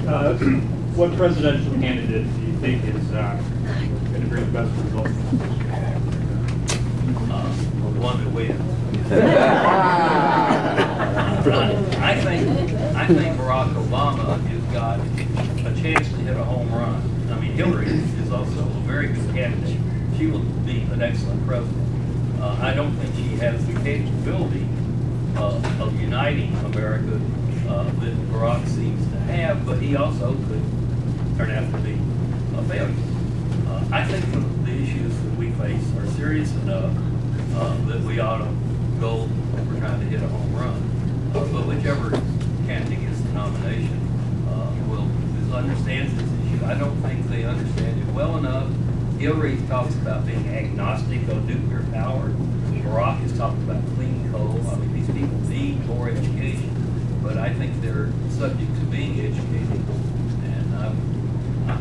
What presidential candidate do you think is going to bring the best results? The one that wins. I think Barack Obama has got a chance to hit a home run. I mean, Hillary is also a very good candidate. She will be an excellent president. I don't think she has the capability of uniting America that Barack seems to have, but he also could turn out to be a failure. I think the issues that we face are serious enough that we ought to go if we're trying to hit a home run. But whichever candidate gets the nomination understands this issue. I don't think they understand it well enough. Hillary talks about being agnostic on nuclear power. Barack has talked about clean coal. I mean, these people need more education, but I think they're subject to being educated. And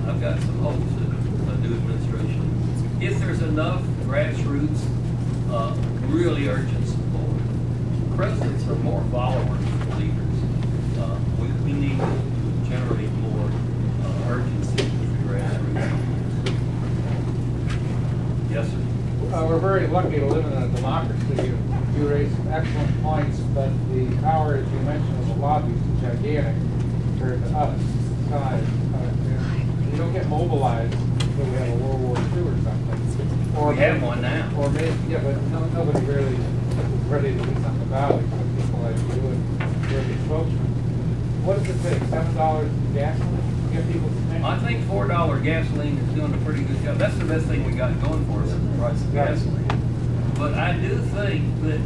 I've got some hopes that a new administration, if there's enough grassroots, really urgent support. Presidents are more followers than leaders. We need to generate more urgency with the grassroots. Yes, sir. We're very lucky to live in a democracy. You raise excellent points, but the power, as you mentioned, of the lobbies is gigantic compared to us. You don't get mobilized until we have a World War II or something. Or we have one now. Or maybe, yeah, but nobody really is ready to do something about it. But people like you and you're the spokesman. What does it take? $7 gasoline? Get people to think? I think $4 gasoline is doing a pretty good job. That's the best thing we got going for us, is the price of gasoline. But I do think that,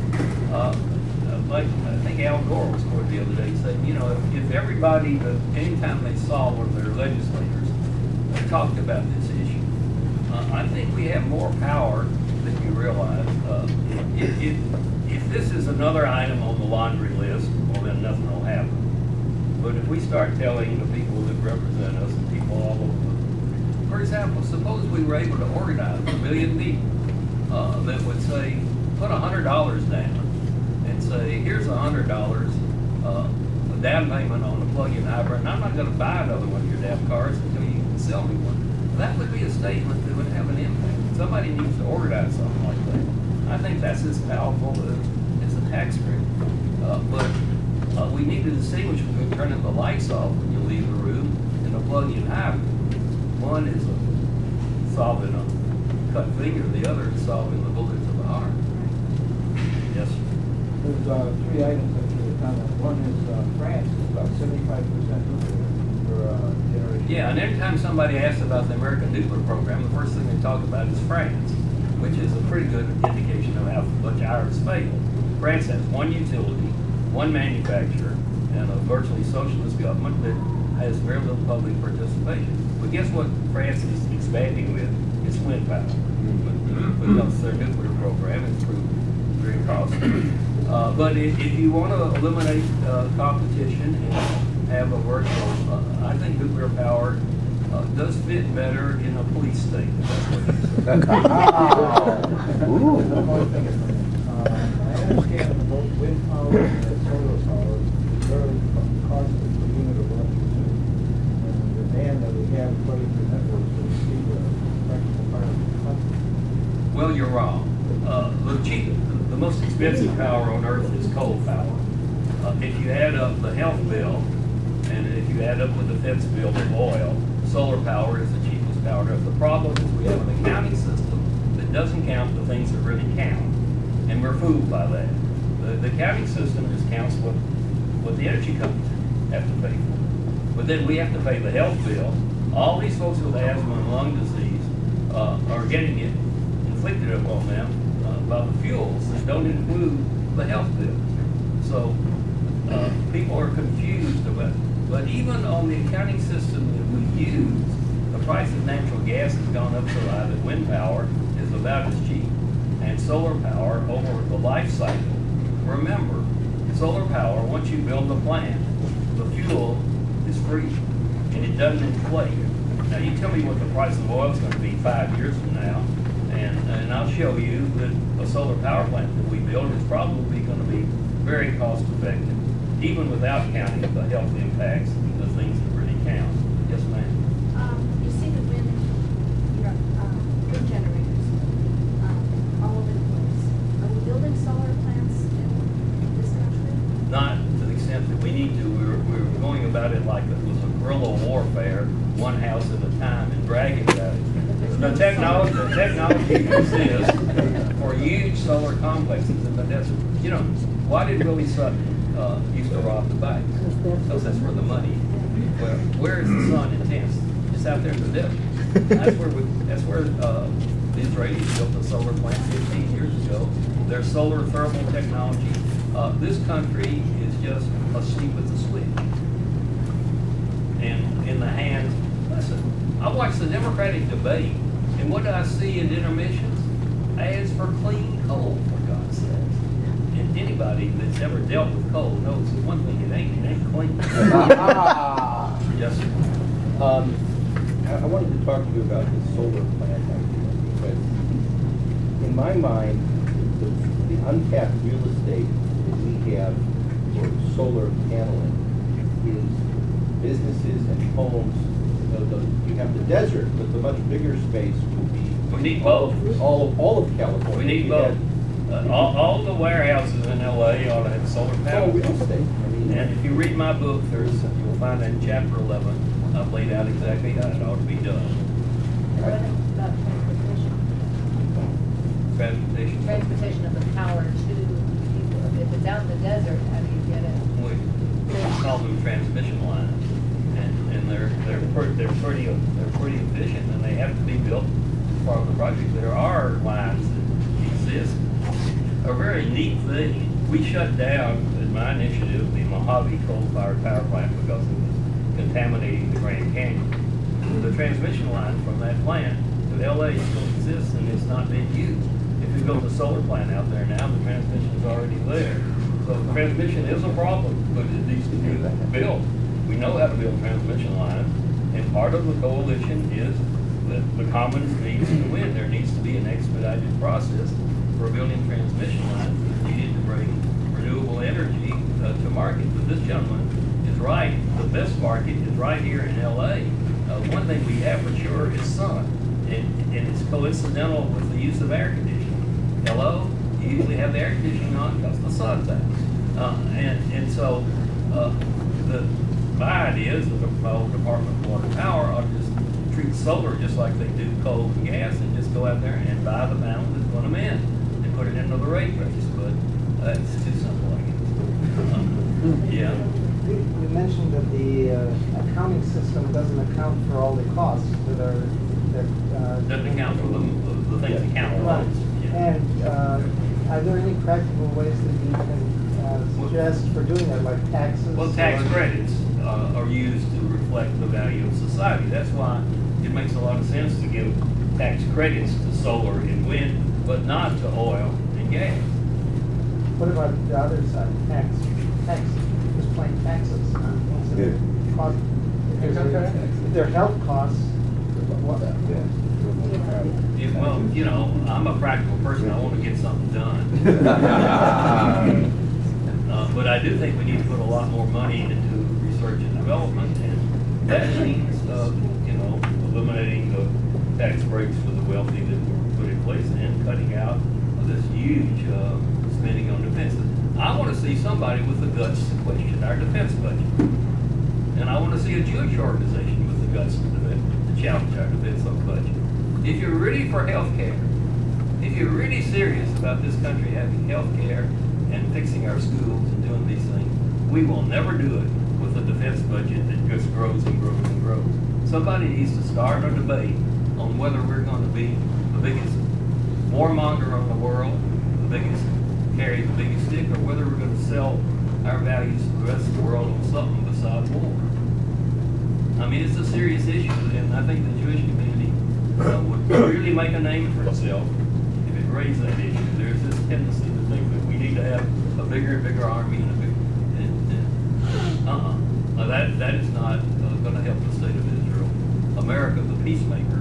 like I think Al Gore was quoted the other day, saying, you know, if everybody, anytime they saw one of their legislators, talked about this issue, I think we have more power than you realize. If this is another item on the laundry list, well, then nothing will happen. But if we start telling the people that represent us and people all over, for example, suppose we were able to organize 1 million people that would say, put $100 down and say, here's $100, a down payment on a plug-in hybrid, and I'm not going to buy another one of your damn cars until you can sell me one. That would be a statement that would have an impact. Somebody needs to organize something like that. I think that's as powerful as a tax credit. But we need to distinguish between turning the lights off when you leave the room and a plug-in hybrid. One is solving a cut finger, the other is solving the bullets of the heart. Yes, sir. There's 3 items that you were talking about. One is France is about 75% nuclear for generation. Yeah, and every time somebody asks about the American nuclear program, the first thing they talk about is France, which is a pretty good indication of how much ours failed. France has one utility, one manufacturer, and a virtually socialist government that has very little public participation. But guess what France is expanding with? It's wind power. Because their nuclear program is proved very costly. But if you want to eliminate competition and have a virtual, I think nuclear power does fit better in a police state. That's what you said. I understand that both wind power and solar power is very costly per unit of electricity. And the demand that we have putting the networks will be a practical part of the country. Well, you're wrong. The most expensive power on earth is coal power. If you add up the health bill, and if you add up the defense bill of oil, solar power is the cheapest power on earth. The problem is we have an accounting system that doesn't count the things that really count, and we're fooled by that. The accounting system just counts what the energy companies have to pay for. But then we have to pay the health bill. All these folks with asthma and lung disease are getting it inflicted upon them by the fuels that don't include the health bill. So people are confused about it. But even on the accounting system that we use, the price of natural gas has gone up so high that wind power is about as cheap. And solar power over the life cycle. Remember, solar power, once you build the plant, the fuel is free and it doesn't inflate. Now you tell me what the price of oil is going to be 5 years from now, and I'll show you that a solar power plant that we build is probably going to be very cost effective, even without counting the health impacts and the things that really count. like it was a guerrilla warfare, one house at a time, and bragging about it. The technology exists for huge solar complexes in the desert. You know, why did Willie Sutton used to rob the banks? Because that's where the money is. Well, where is the sun intense? It's out there in the desert. That's where the Israelis built a solar plant 15 years ago. Their solar thermal technology. This country is just asleep at the switch. And in the hands, listen, I watched the Democratic debate, and what do I see in intermissions? Ads for clean coal, for God's sakes. And anybody that's ever dealt with coal knows one thing, it ain't clean. Yes, sir. I wanted to talk to you about the solar plant idea, because in my mind, the untapped real estate that we have for solar paneling is businesses and homes. You have the desert, but the much bigger space will be. We need both. All of California. We need both. All the warehouses in LA ought to have solar All panels. real estate. I mean, And if you read my book, you'll find in chapter 11, I've laid out exactly how it ought to be done. What about transportation? Transportation. Transportation of the power to people. If it's out in the desert, how do you get it? We call them transmission lines, and they're pretty efficient, and they have to be built as part of the project. There are lines that exist. A very neat thing. We shut down, in my initiative, the Mojave coal-fired power plant because it was contaminating the Grand Canyon. The transmission line from that plant to LA still exists, and it's not being used. If you build a solar plant out there now, the transmission is already there. So transmission is a problem, but it needs to be built. We know how to build transmission lines, and part of the coalition is that the commons needs to win. There needs to be an expedited process for building transmission lines that needed to bring renewable energy to market. But this gentleman is right. The best market is right here in LA. One thing we have for sure is sun, and it's coincidental with the use of air conditioning. Hello? You usually have the air conditioning on because the sun's out. And so my idea is that the Department of Water and Power ought to just treat solar just like they do coal and gas, and just go out there and buy the panel that's going to in and put it into the rate base. But it's too simple, I guess. Yeah. You mentioned that the accounting system doesn't account for all the costs that are Doesn't account for the things that count for right. loans. Yeah. And are there any practical ways that you can suggest for doing that, like taxes? Well, tax credits are used to reflect the value of society. That's why it makes a lot of sense to give tax credits to solar and wind, but not to oil and gas. What about the other side, taxes, just plain taxes? Cost, if they're health costs, what? Well, you know, I'm a practical person. I want to get something done. But I do think we need to put a lot more money into research and development, and that means, you know, eliminating the tax breaks for the wealthy that were put in place and cutting out this huge spending on defense. I want to see somebody with the guts to question our defense budget. And I want to see a Jewish organization with the guts to challenge our defense budget. If you're ready for health care, if you're really serious about this country having health care and fixing our schools and doing these things, we will never do it with a defense budget that just grows and grows and grows. Somebody needs to start a debate on whether we're going to be the biggest warmonger in the world, carry the biggest stick, or whether we're going to sell our values to the rest of the world on something besides war. I mean, it's a serious issue, and I think the Jewish community would really make a name for itself if it raised that issue. There's this tendency to think that we need to have a bigger and bigger army and a bigger. That is not going to help the state of Israel. America, the peacemaker,